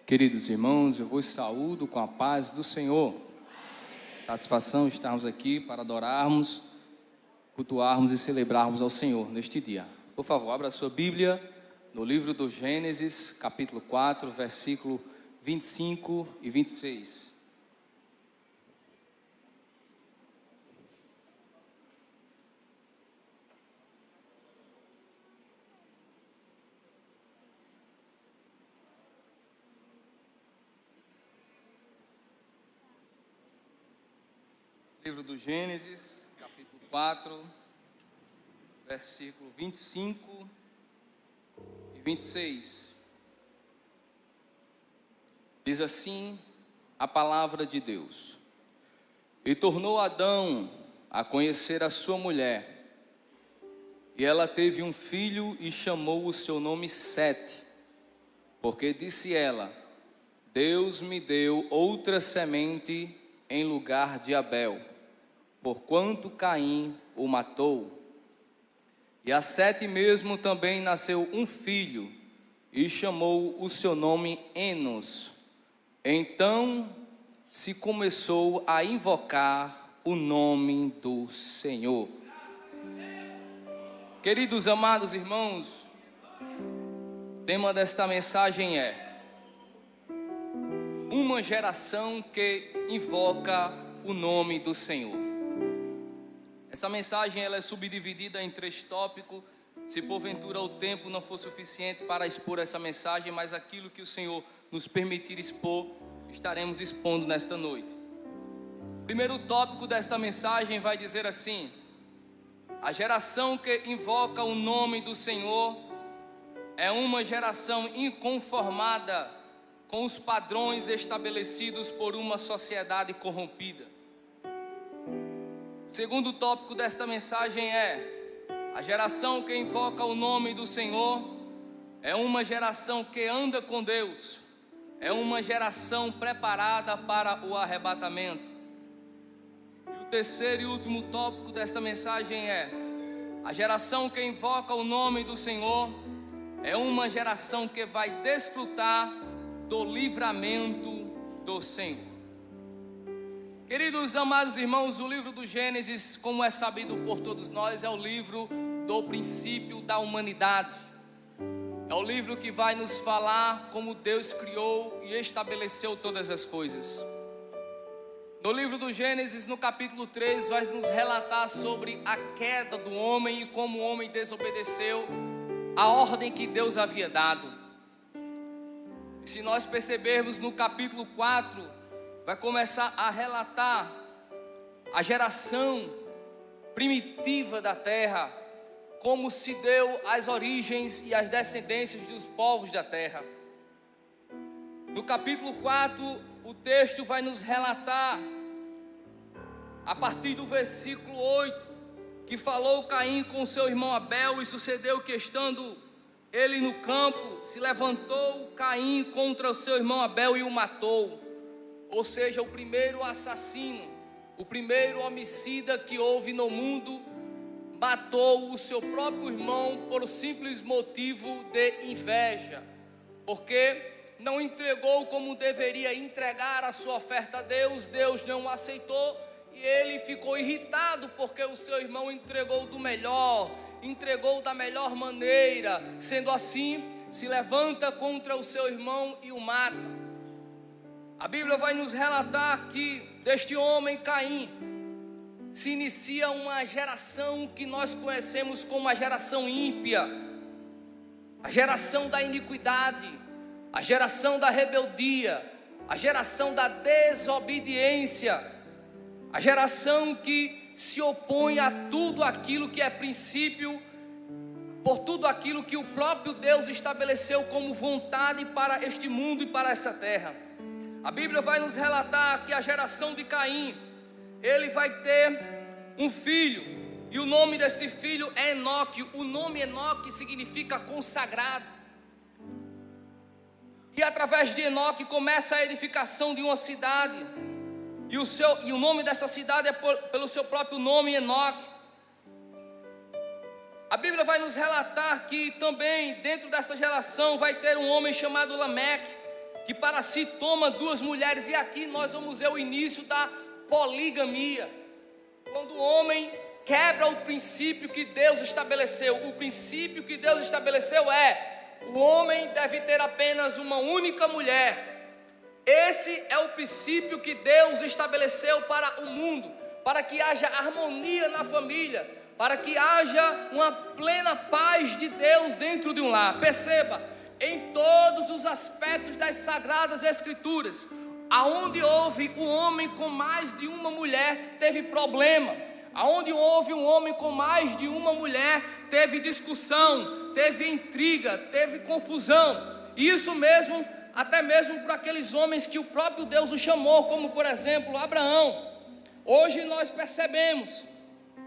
Queridos irmãos, eu vos saúdo com a paz do Senhor. Satisfação estarmos aqui para adorarmos, cultuarmos e celebrarmos ao Senhor neste dia. Por favor, abra a sua Bíblia no livro do Gênesis, capítulo 4, versículo 25 e 26. Livro do Gênesis, capítulo 4, versículo 25 e 26. Diz assim a palavra de Deus: E tornou Adão a conhecer a sua mulher, e ela teve um filho e chamou o seu nome Sete, porque disse ela: Deus me deu outra semente em lugar de Abel, porquanto Caim o matou. E a Sete mesmo também nasceu um filho, e chamou o seu nome Enos. Então se começou a invocar o nome do Senhor. Queridos amados irmãos, o tema desta mensagem é uma geração que invoca o nome do Senhor. Essa mensagem ela é subdividida em 3 tópicos. Se porventura o tempo não for suficiente para expor essa mensagem, mas aquilo que o Senhor nos permitir expor, estaremos expondo nesta noite. O primeiro tópico desta mensagem vai dizer assim: a geração que invoca o nome do Senhor é uma geração inconformada com os padrões estabelecidos por uma sociedade corrompida. O segundo tópico desta mensagem é: a geração que invoca o nome do Senhor é uma geração que anda com Deus, é uma geração preparada para o arrebatamento. E o terceiro e último tópico desta mensagem é: a geração que invoca o nome do Senhor é uma geração que vai desfrutar do livramento do Senhor. Queridos amados irmãos, o livro do Gênesis, como é sabido por todos nós, é o livro do princípio da humanidade. É o livro que vai nos falar como Deus criou e estabeleceu todas as coisas. No livro do Gênesis, no capítulo 3, vai nos relatar sobre a queda do homem e como o homem desobedeceu a ordem que Deus havia dado. Se nós percebermos no capítulo 4, vai começar a relatar a geração primitiva da terra, como se deu as origens e as descendências dos povos da terra. No capítulo 4, o texto vai nos relatar, a partir do versículo 8, que falou Caim com seu irmão Abel, e sucedeu que estando ele no campo, se levantou Caim contra o seu irmão Abel e o matou. Ou seja, o primeiro assassino, o primeiro homicida que houve no mundo, matou o seu próprio irmão por simples motivo de inveja, porque não entregou como deveria entregar a sua oferta a Deus. Deus não o aceitou e ele ficou irritado porque o seu irmão entregou do melhor, entregou da melhor maneira. Sendo assim, se levanta contra o seu irmão e o mata. A Bíblia vai nos relatar que deste homem Caim se inicia uma geração que nós conhecemos como a geração ímpia, a geração da iniquidade, a geração da rebeldia, a geração da desobediência, a geração que se opõe a tudo aquilo que é princípio, por tudo aquilo que o próprio Deus estabeleceu como vontade para este mundo e para essa terra. A Bíblia vai nos relatar que a geração de Caim, ele vai ter um filho, e o nome deste filho é Enoque. O nome Enoque significa consagrado. E através de Enoque começa a edificação de uma cidade, e o nome dessa cidade é pelo seu próprio nome, Enoque. A Bíblia vai nos relatar que também dentro dessa geração vai ter um homem chamado Lameque, que para si toma duas mulheres, e aqui nós vamos ver o início da poligamia, quando o homem quebra o princípio que Deus estabeleceu. O princípio que Deus estabeleceu o homem deve ter apenas uma única mulher. Esse é o princípio que Deus estabeleceu para o mundo, para que haja harmonia na família, para que haja uma plena paz de Deus dentro de um lar. Perceba, em todos os aspectos das Sagradas Escrituras, aonde houve um homem com mais de uma mulher, teve problema. Aonde houve um homem com mais de uma mulher, teve discussão, teve intriga, teve confusão. E isso mesmo, até mesmo para aqueles homens que o próprio Deus o chamou, como por exemplo Abraão. Hoje nós percebemos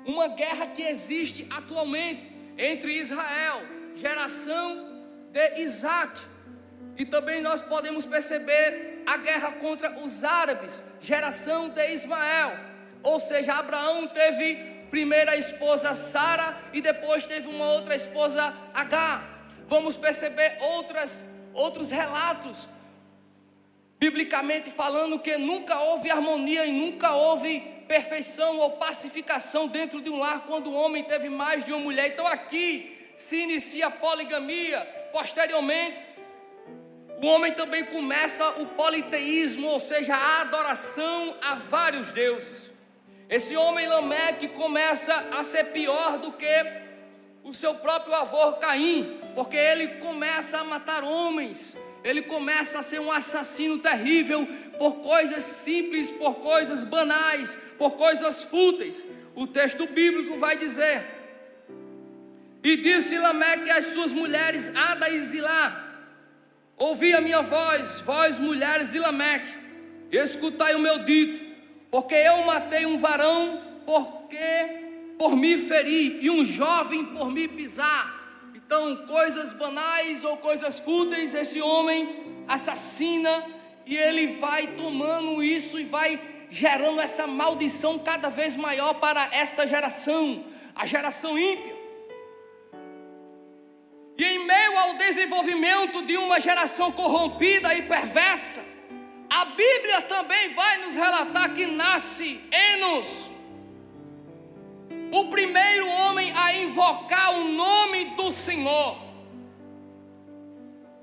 uma guerra que existe atualmente entre Israel, geração de Isaac, e também nós podemos perceber a guerra contra os árabes, geração de Ismael. Ou seja, Abraão teve primeira esposa Sara e depois teve uma outra esposa Agar. Vamos perceber outros relatos, biblicamente falando, que nunca houve harmonia e nunca houve perfeição ou pacificação dentro de um lar quando o homem teve mais de uma mulher. Então aqui se inicia a poligamia. Posteriormente, o homem também começa o politeísmo, ou seja, a adoração a vários deuses. Esse homem Lameque começa a ser pior do que o seu próprio avô Caim, porque ele começa a matar homens, ele começa a ser um assassino terrível por coisas simples, por coisas banais, por coisas fúteis. O texto bíblico vai dizer: e disse Lameque às suas mulheres Ada e Zilá: ouvi a minha voz, vós mulheres de Lameque, escutai o meu dito, porque eu matei um varão por me ferir, e um jovem por me pisar. Então, coisas banais ou coisas fúteis, esse homem assassina, e ele vai tomando isso e vai gerando essa maldição cada vez maior para esta geração, a geração ímpia. E em meio ao desenvolvimento de uma geração corrompida e perversa, a Bíblia também vai nos relatar que nasce Enos, o primeiro homem a invocar o nome do Senhor.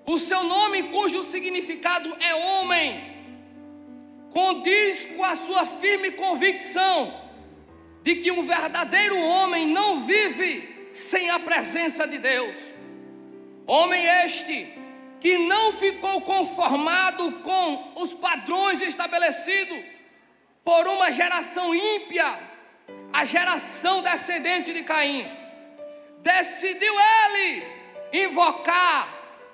O seu nome, cujo significado é homem, condiz com a sua firme convicção de que um verdadeiro homem não vive sem a presença de Deus. Homem este que não ficou conformado com os padrões estabelecidos por uma geração ímpia, a geração descendente de Caim. Decidiu ele invocar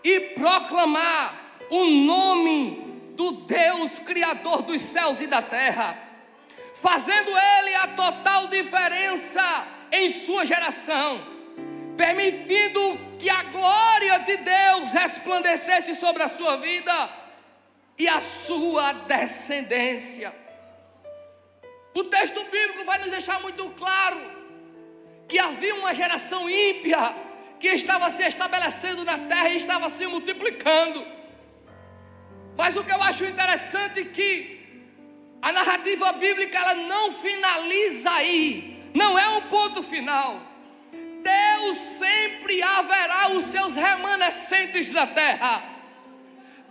e proclamar o nome do Deus Criador dos céus e da terra, fazendo ele a total diferença em sua geração, permitindo que a glória de Deus resplandecesse sobre a sua vida e a sua descendência. O texto bíblico vai nos deixar muito claro que havia uma geração ímpia que estava se estabelecendo na terra e estava se multiplicando. Mas o que eu acho interessante é que a narrativa bíblica ela não finaliza aí, não é um ponto final. Deus sempre haverá os seus remanescentes na terra.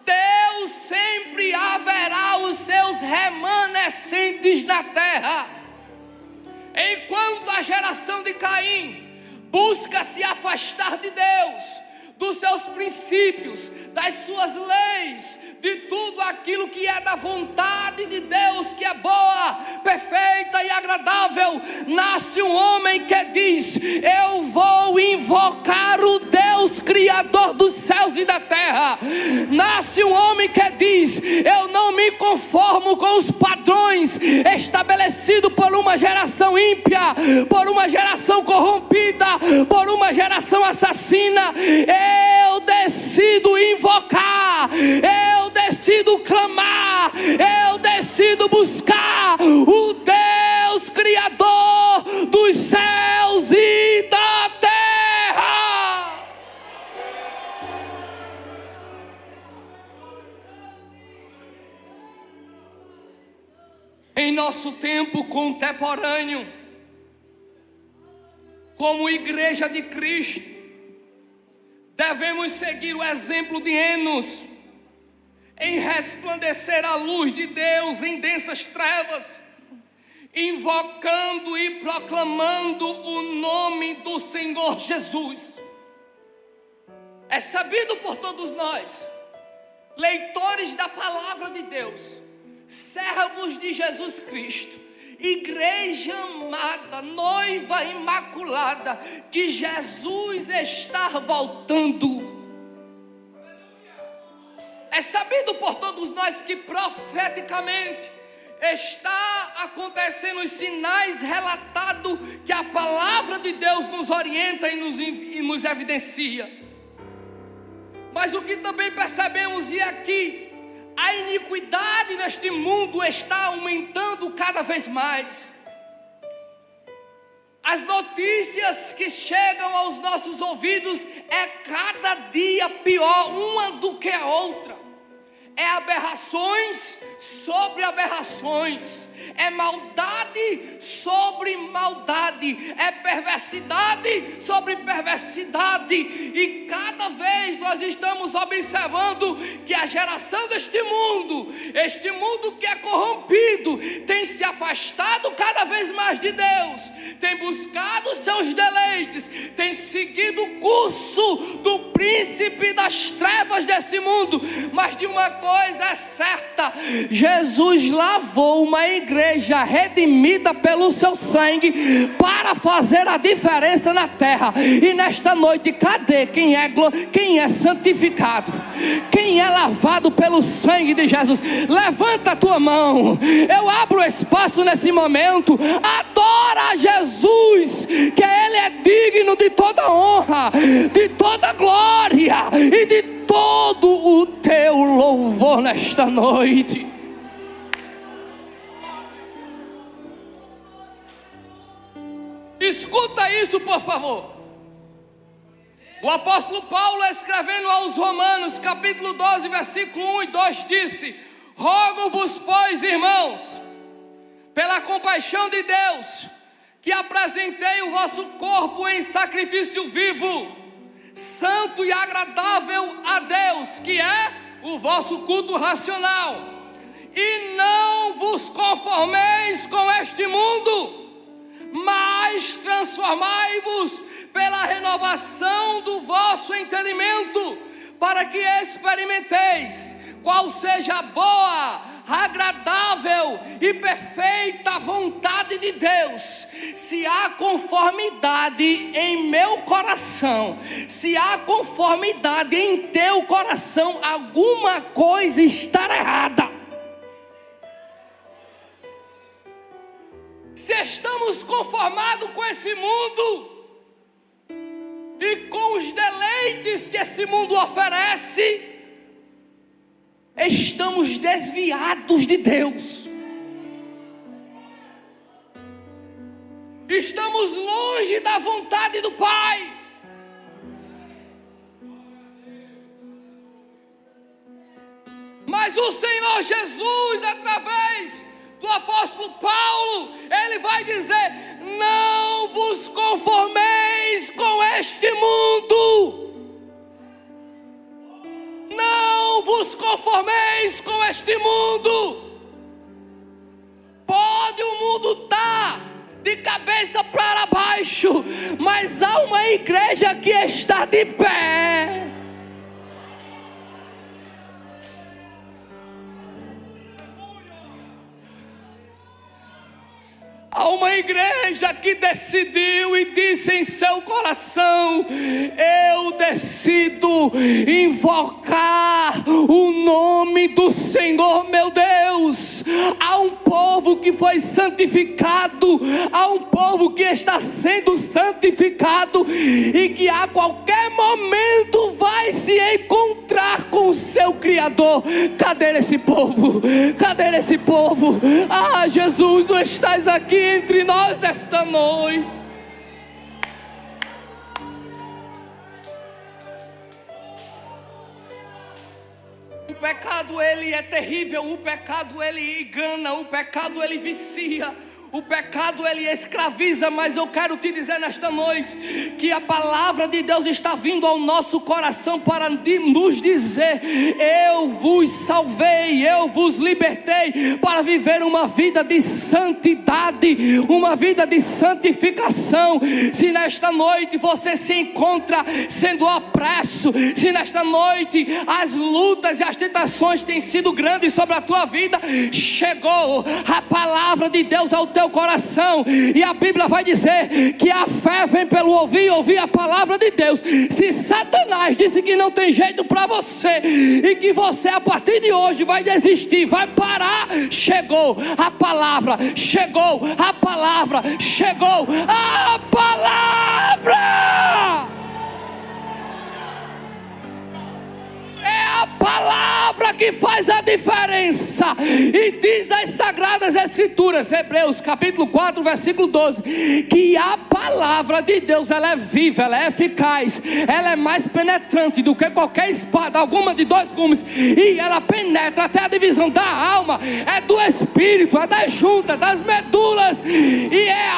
Deus sempre haverá os seus remanescentes na terra. Enquanto a geração de Caim busca se afastar de Deus, dos seus princípios, das suas leis, de tudo aquilo que é da vontade de Deus, que é boa, perfeita e agradável, nasce um homem que diz: eu vou invocar o Deus Criador dos céus e da terra. Nasce um homem que diz: eu não me conformo com os padrões estabelecidos por uma geração ímpia, por uma geração corrompida, por uma geração assassina. Eu decido invocar, eu decido clamar, eu decido buscar o Deus Criador dos céus e da terra. nosso tempo contemporâneo, como igreja de Cristo, devemos seguir o exemplo de Enos, em resplandecer a luz de Deus em densas trevas, invocando e proclamando o nome do Senhor Jesus. É sabido por todos nós, leitores da palavra de Deus, servos de Jesus Cristo, igreja amada, noiva imaculada, que Jesus está voltando. É sabido por todos nós que profeticamente está acontecendo os sinais relatados que a palavra de Deus nos orienta e nos evidencia. Mas o que também percebemos é que a iniquidade neste mundo está aumentando cada vez mais. As notícias que chegam aos nossos ouvidos é cada dia pior uma do que a outra. É aberrações sobre aberrações, é maldade sobre maldade, é perversidade sobre perversidade, e cada vez nós estamos observando que a geração deste mundo, este mundo que é corrompido, tem se afastado cada vez mais de Deus, tem buscado seus deleites, tem seguido o curso do príncipe das trevas desse mundo. Mas de uma coisa é certa: Jesus lavou uma igreja redimida pelo seu sangue para fazer a diferença na terra. E nesta noite, cadê quem é santificado? Quem é lavado pelo sangue de Jesus? Levanta a tua mão. Eu abro espaço nesse momento. Adora a Jesus, que Ele é digno de toda honra, de toda glória e de todo o teu louvor nesta noite. Escuta isso, por favor. O apóstolo Paulo, escrevendo aos Romanos, capítulo 12, versículo 1 e 2, disse: rogo-vos, pois, irmãos, pela compaixão de Deus, que apresentei o vosso corpo em sacrifício vivo, santo e agradável a Deus, que é o vosso culto racional. E não vos conformeis com este mundo, mas transformai-vos pela renovação do vosso entendimento, para que experimenteis qual seja a boa, agradável e perfeita vontade de Deus. Se há conformidade em meu coração, se há conformidade em teu coração, alguma coisa está errada. Se estamos conformados com esse mundo e com os deleites que esse mundo oferece, estamos desviados de Deus. Estamos longe da vontade do Pai. Mas o Senhor Jesus, através do apóstolo Paulo, ele vai dizer: não vos conformeis com este mundo. Não vos conformeis com este mundo. Pode o mundo estar de cabeça para baixo, mas há uma igreja que está de pé. Há uma igreja que decidiu e disse em seu coração: eu decido invocar o nome do Senhor meu Deus. Há um povo que foi santificado, há um povo que está sendo santificado e que a qualquer momento vai se encontrar com o seu Criador. Cadê esse povo? Cadê esse povo? Ah, Jesus, tu estás aqui entre nós nesta noite. O pecado pecado ele é terrível, o pecado ele engana, o pecado ele vicia, o pecado ele escraviza. Mas eu quero te dizer nesta noite que a palavra de Deus está vindo ao nosso coração para nos dizer: eu vos salvei, eu vos libertei para viver uma vida de santidade, uma vida de santificação. Se nesta noite você se encontra sendo opresso, se nesta noite as lutas e as tentações têm sido grandes sobre a tua vida, chegou a palavra de Deus ao teu coração, e a Bíblia vai dizer que a fé vem pelo ouvir e ouvir a palavra de Deus. Se Satanás disse que não tem jeito para você e que você a partir de hoje vai desistir, vai parar, chegou a palavra, chegou a palavra, chegou a palavra. É a palavra que faz a diferença. E diz as Sagradas Escrituras, Hebreus capítulo 4 versículo 12, que a palavra de Deus, ela é viva, ela é eficaz, ela é mais penetrante do que qualquer espada alguma de 2 gumes, e ela penetra até a divisão da alma, é do espírito, é das juntas, das medulas, e é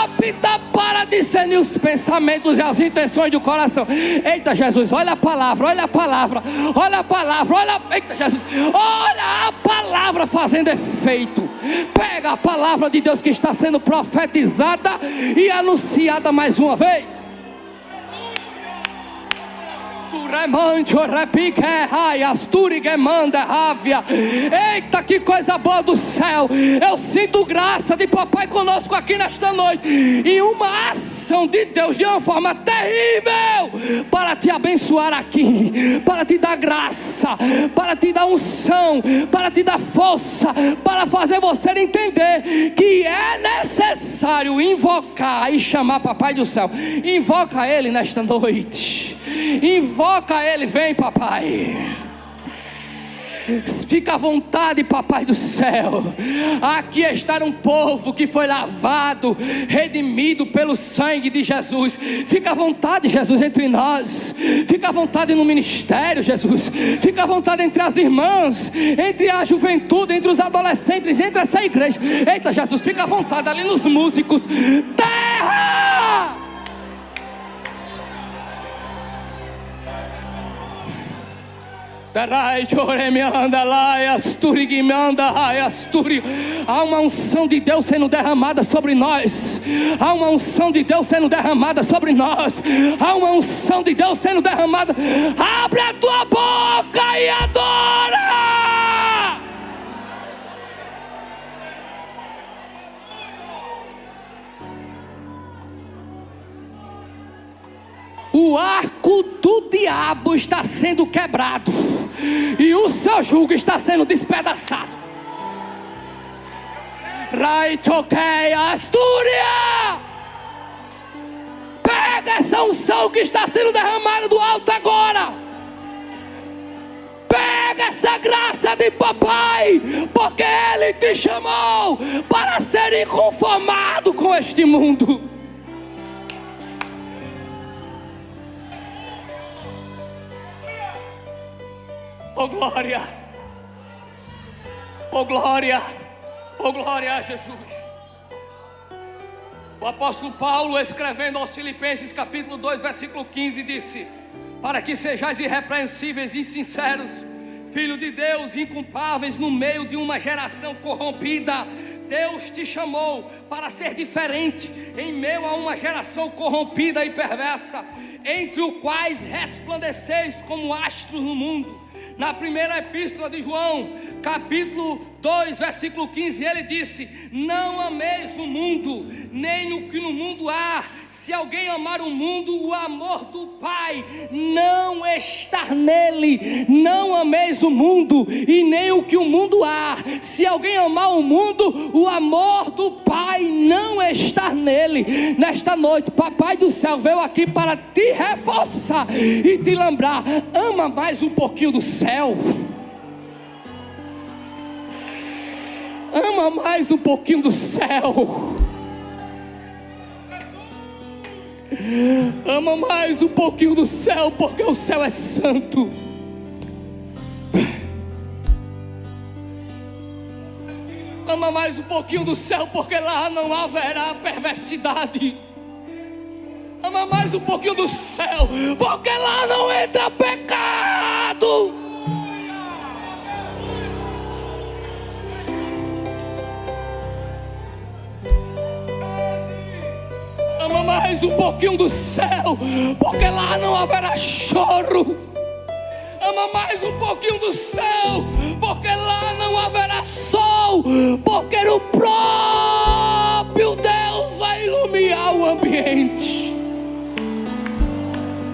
apta para discernir os pensamentos e as intenções do coração. Eita Jesus, olha a palavra, olha a palavra, olha a palavra, olha, eita Jesus, olha a palavra fazendo efeito. Pega a palavra de Deus que está sendo profetizada e anunciada mais uma vez. Eita, que coisa boa do céu. Eu sinto graça de papai conosco aqui nesta noite, e uma ação de Deus de uma forma terrível para te abençoar aqui, para te dar graça, para te dar unção, para te dar força, para fazer você entender que é necessário invocar e chamar papai do céu. Invoca ele nesta noite, invoca ele, vem papai. Fica à vontade, papai do céu. Aqui está um povo que foi lavado, redimido pelo sangue de Jesus. Fica à vontade, Jesus, entre nós. Fica à vontade no ministério, Jesus. Fica à vontade entre as irmãs, entre a juventude, entre os adolescentes, entre essa igreja. Eita Jesus, fica à vontade ali nos músicos. Terra! Há uma unção de Deus sendo derramada sobre nós. Há uma unção de Deus sendo derramada sobre nós. Há uma unção de Deus sendo derramada. Abre a tua boca e adora. O arco do diabo está sendo quebrado e o seu jugo está sendo despedaçado. Raitoquei Astúria, pega essa unção que está sendo derramada do alto agora. Pega essa graça de papai, porque ele te chamou para ser inconformado com este mundo. Oh glória, oh glória, oh glória a Jesus. O apóstolo Paulo, escrevendo aos Filipenses capítulo 2 versículo 15, disse: para que sejais irrepreensíveis e sinceros, filho de Deus, inculpáveis no meio de uma geração corrompida. Deus te chamou para ser diferente em meio a uma geração corrompida e perversa, entre os quais resplandeceis como astros no mundo. Na primeira epístola de João, capítulo 2, versículo 15, ele disse: não ameis o mundo, nem o que no mundo há. Se alguém amar o mundo, o amor do Pai não está nele. Não ameis o mundo, e nem o que o mundo há. Se alguém amar o mundo, o amor do Pai não está nele. Nesta noite, papai do céu veio aqui para te reforçar e te lembrar: ama mais um pouquinho do céu. Ama mais um pouquinho do céu. Ama mais um pouquinho do céu, porque o céu é santo. Ama mais um pouquinho do céu, porque lá não haverá perversidade. Ama mais um pouquinho do céu, porque lá não entra pecado. Ama mais um pouquinho do céu, porque lá não haverá choro. Ama mais um pouquinho do céu, porque lá não haverá sol, porque o próprio Deus vai iluminar o ambiente.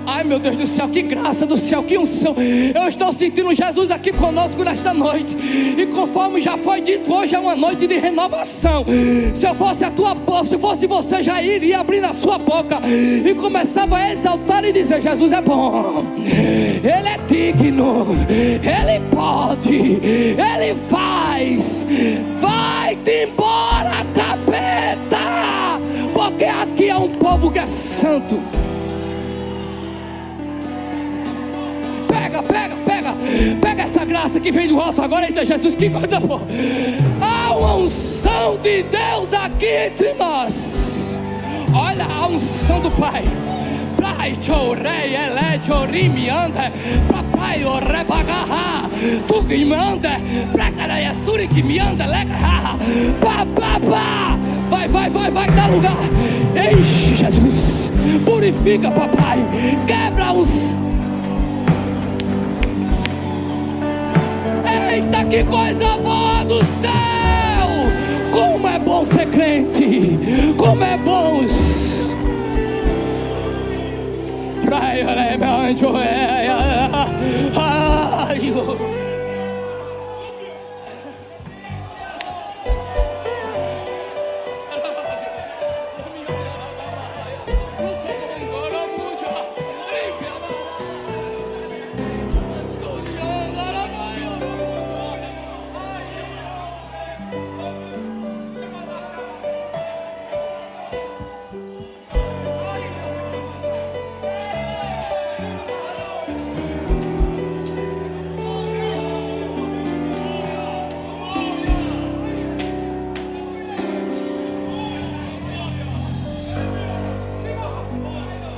Ai, meu Deus do céu, que graça do céu, que unção. Eu estou sentindo Jesus aqui conosco nesta noite. E conforme já foi dito, hoje é uma noite de renovação. Se eu fosse a tua boca, se fosse você, já iria abrir na sua boca e começava a exaltar e dizer: Jesus é bom, Ele é digno, Ele pode, Ele faz. Vai-te embora, capeta, porque aqui é um povo que é santo. Pega essa graça que vem do alto agora. Eita Jesus, que coisa boa. Há uma unção de Deus aqui entre nós. Olha a unção do Pai. Pai, chorei, ele chorimi anda, papai o rebagarra, tu que me anda, praga esturi que me anda, lega, papá, vai dar lugar. Enche Jesus, purifica papai, quebra os. Eita, que coisa boa do céu! Como é bom ser crente! Como é bom!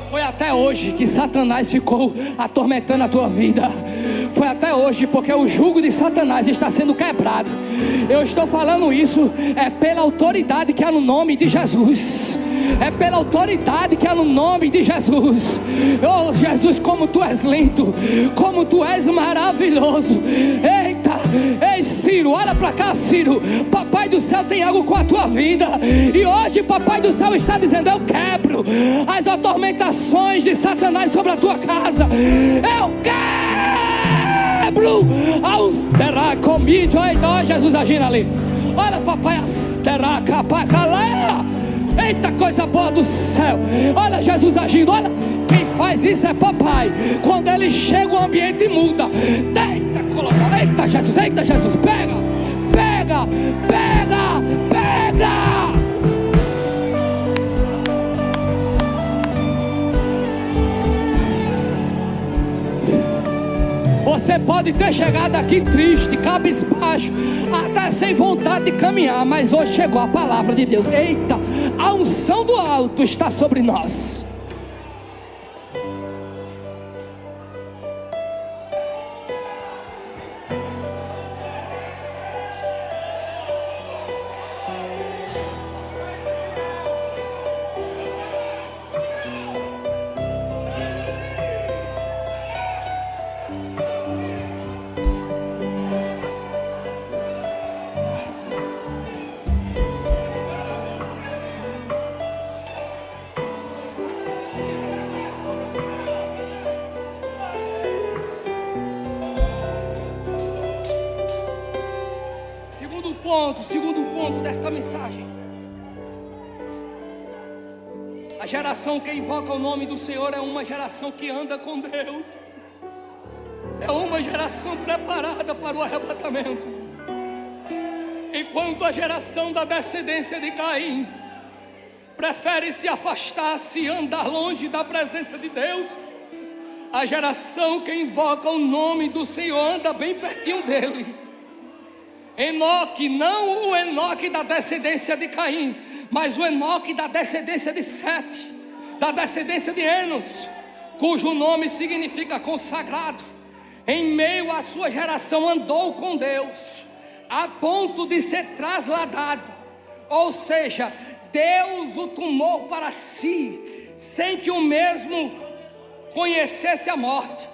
Foi até hoje que Satanás ficou atormentando a tua vida. Foi até hoje, porque o jugo de Satanás está sendo quebrado. Eu estou falando isso pela autoridade que há no nome de Jesus. É pela autoridade que há no nome de Jesus. Oh Jesus, como tu és lindo, como tu és maravilhoso. Eita, ei Ciro, olha para cá Ciro. Papai do céu tem algo com a tua vida. E hoje Papai do céu está dizendo: eu quebro as atormentações de Satanás sobre a tua casa. Eu quebro aos terra comigo. Olha Jesus agindo ali. Olha papai, as terra capacalé. Eita, coisa boa do céu. Olha Jesus agindo. Olha, quem faz isso é papai. Quando ele chega, o ambiente muda. Eita, coloca. Eita Jesus, pega. Você pode ter chegado aqui triste, cabisbaixo, até sem vontade de caminhar, mas hoje chegou a palavra de Deus. Eita, a unção do alto está sobre nós. Segundo ponto desta mensagem: a geração que invoca o nome do Senhor é uma geração que anda com Deus. É uma geração preparada para o arrebatamento. Enquanto a geração da descendência de Caim prefere se afastar, se andar longe da presença de Deus, a geração que invoca o nome do Senhor anda bem pertinho dele. Enoque, não o Enoque da descendência de Caim, mas o Enoque da descendência de Sete, da descendência de Enos, cujo nome significa consagrado. Em meio à sua geração andou com Deus, a ponto de ser trasladado, ou seja, Deus o tomou para si, sem que o mesmo conhecesse a morte.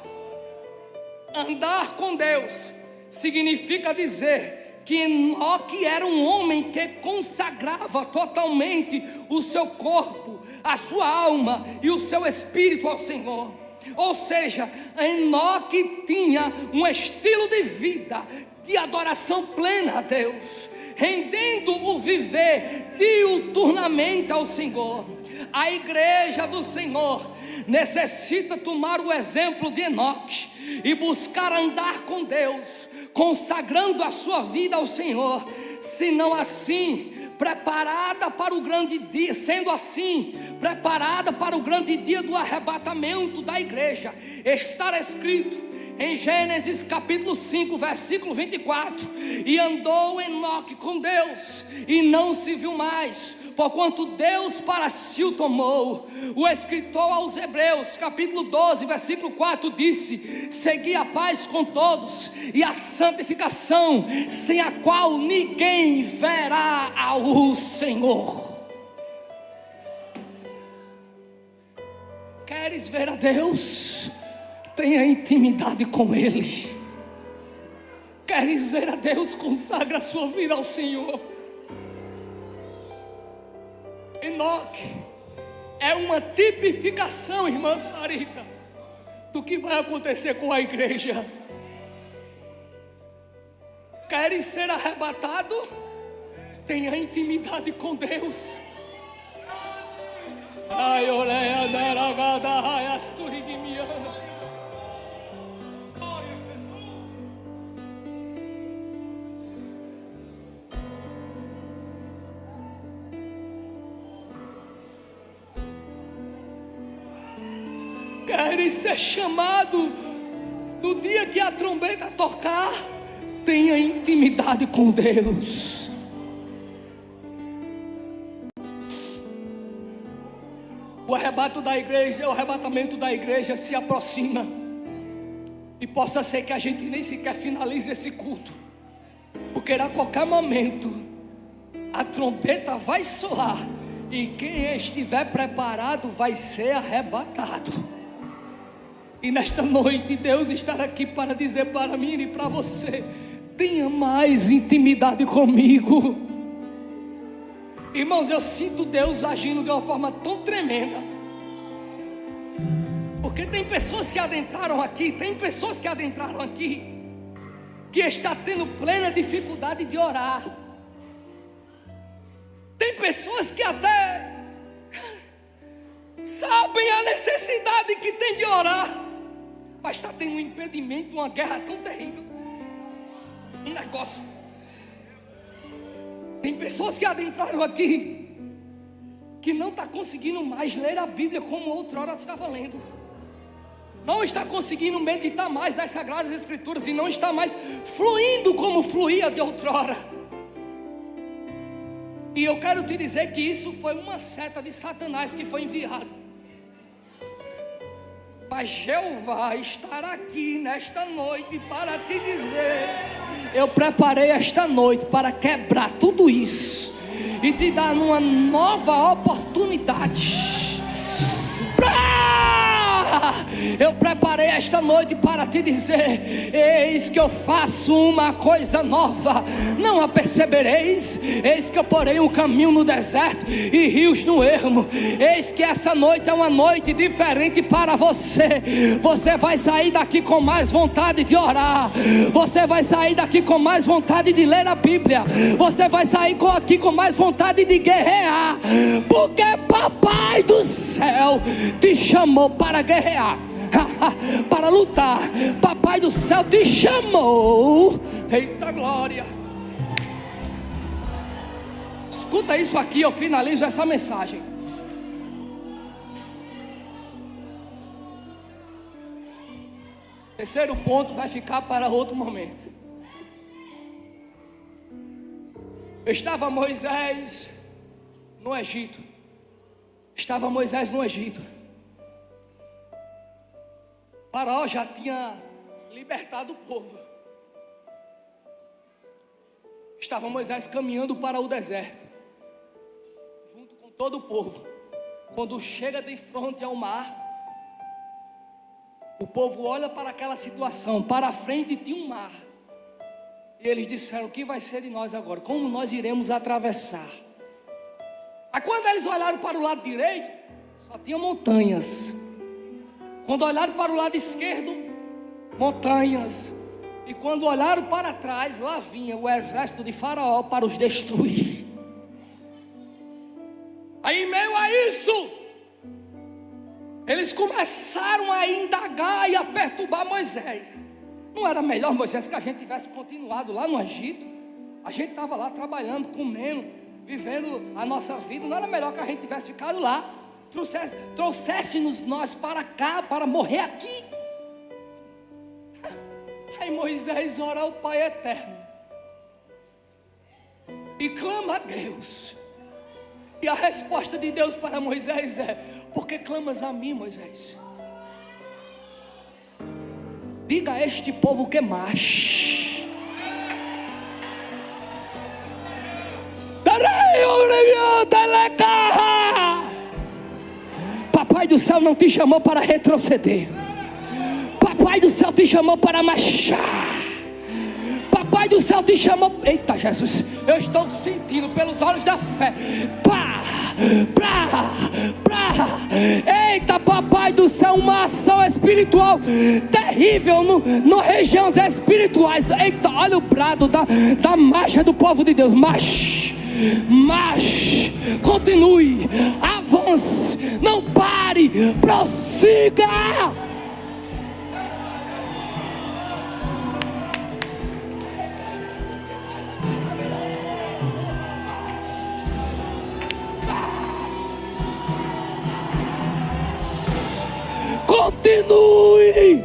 Andar com Deus significa dizer que Enoque era um homem que consagrava totalmente o seu corpo, a sua alma e o seu espírito ao Senhor. Ou seja, Enoque tinha um estilo de vida de adoração plena a Deus, rendendo o viver diuturnamente ao Senhor. A igreja do Senhor necessita tomar o exemplo de Enoque e buscar andar com Deus, consagrando a sua vida ao Senhor. Senão assim, preparada para o grande dia, sendo assim, preparada para o grande dia do arrebatamento da igreja, está escrito em Gênesis capítulo 5, versículo 24: e andou Enoque com Deus, e não se viu mais, porquanto Deus para si o tomou. O escritor aos Hebreus, capítulo 12, versículo 4, disse: segui a paz com todos, e a santificação, sem a qual ninguém verá ao Senhor. Queres ver a Deus? Tenha intimidade com Ele. Queres ver a Deus? Consagra a sua vida ao Senhor. Enoque é uma tipificação, irmã Sarita, do que vai acontecer com a igreja. Queres ser arrebatado? Tenha intimidade com Deus. Ai, olha, deragada, ai, asturiguimiana. Queres ser chamado no dia que a trombeta tocar? Tenha intimidade com Deus. O arrebato da igreja, o arrebatamento da igreja se aproxima, e possa ser que a gente nem sequer finalize esse culto, porque a qualquer momento a trombeta vai soar, e quem estiver preparado vai ser arrebatado. E nesta noite Deus está aqui para dizer para mim e para você: tenha mais intimidade comigo. Irmãos, eu sinto Deus agindo de uma forma tão tremenda, porque tem pessoas que adentraram aqui, que está tendo plena dificuldade de orar. Tem pessoas que até sabem a necessidade que tem de orar, mas está tendo um impedimento, uma guerra tão terrível, um negócio. Tem pessoas que adentraram aqui, que não está conseguindo mais ler a Bíblia como outrora estava lendo, não está conseguindo meditar mais nas Sagradas Escrituras, e não está mais fluindo como fluía de outrora. E eu quero te dizer que isso foi uma seta de Satanás que foi enviado. Mas Jeová estará aqui nesta noite para te dizer: eu preparei esta noite para quebrar tudo isso e te dar uma nova oportunidade. Eu preparei esta noite para te dizer: eis que eu faço uma coisa nova, não a percebereis? Eis que eu porei um caminho no deserto e rios no ermo. Eis que essa noite é uma noite diferente para você. Você vai sair daqui com mais vontade de orar, você vai sair daqui com mais vontade de ler a Bíblia, você vai sair aqui com mais vontade de guerrear, porque Papai do céu te chamou para guerrear, para lutar. Papai do céu te chamou. Eita glória! Escuta isso aqui, eu finalizo essa mensagem. Terceiro ponto vai ficar para outro momento. Estava Moisés no Egito. Estava Moisés no Egito. Faraó já tinha libertado o povo. Estava Moisés caminhando para o deserto, junto com todo o povo. Quando chega de frente ao mar, o povo olha para aquela situação. Para a frente tinha um mar. E eles disseram: o que vai ser de nós agora? Como nós iremos atravessar? Aí quando eles olharam para o lado direito, só tinha montanhas. Quando olharam para o lado esquerdo, montanhas. E quando olharam para trás, lá vinha o exército de Faraó para os destruir. Aí em meio a isso, eles começaram a indagar e a perturbar Moisés. Não era melhor, Moisés, que a gente tivesse continuado lá no Egito? A gente estava lá trabalhando, comendo, vivendo a nossa vida. Não era melhor que a gente tivesse ficado lá? Trouxesse-nos nós para cá, para morrer aqui. Aí Moisés ora ao Pai Eterno e clama a Deus. E a resposta de Deus para Moisés é: por que clamas a mim, Moisés? Diga a este povo que mais. Papai do céu não te chamou para retroceder. Papai do céu te chamou para marchar. Papai do céu te chamou. Eita Jesus, eu estou sentindo pelos olhos da fé. Eita, papai do céu, uma ação espiritual terrível no regiões espirituais. Eita, olha o brado da marcha do povo de Deus. Marche, continue, avance, não pare, prossiga. Continue.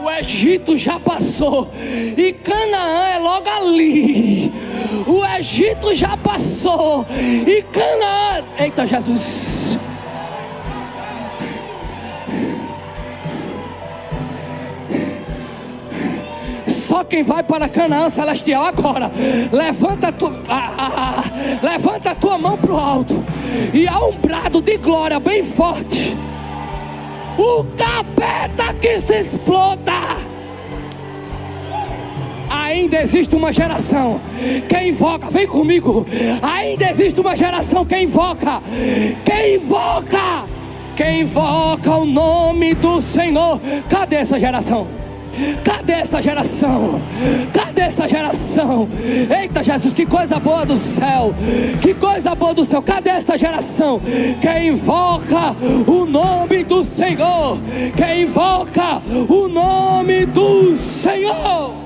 O Egito já passou e Canaã é logo ali. O Egito já passou e Canaã. Eita Jesus. Só quem vai para Canaã celestial agora, levanta a tua mão para o alto e há um brado de glória bem forte. O capeta que se exploda. Ainda existe uma geração que invoca, vem comigo. Ainda existe uma geração que invoca o nome do Senhor. Cadê essa geração? Cadê essa geração? Cadê essa geração? Eita Jesus, que coisa boa do céu. Que coisa boa do céu. Cadê esta geração que invoca o nome do Senhor? Que invoca o nome do Senhor.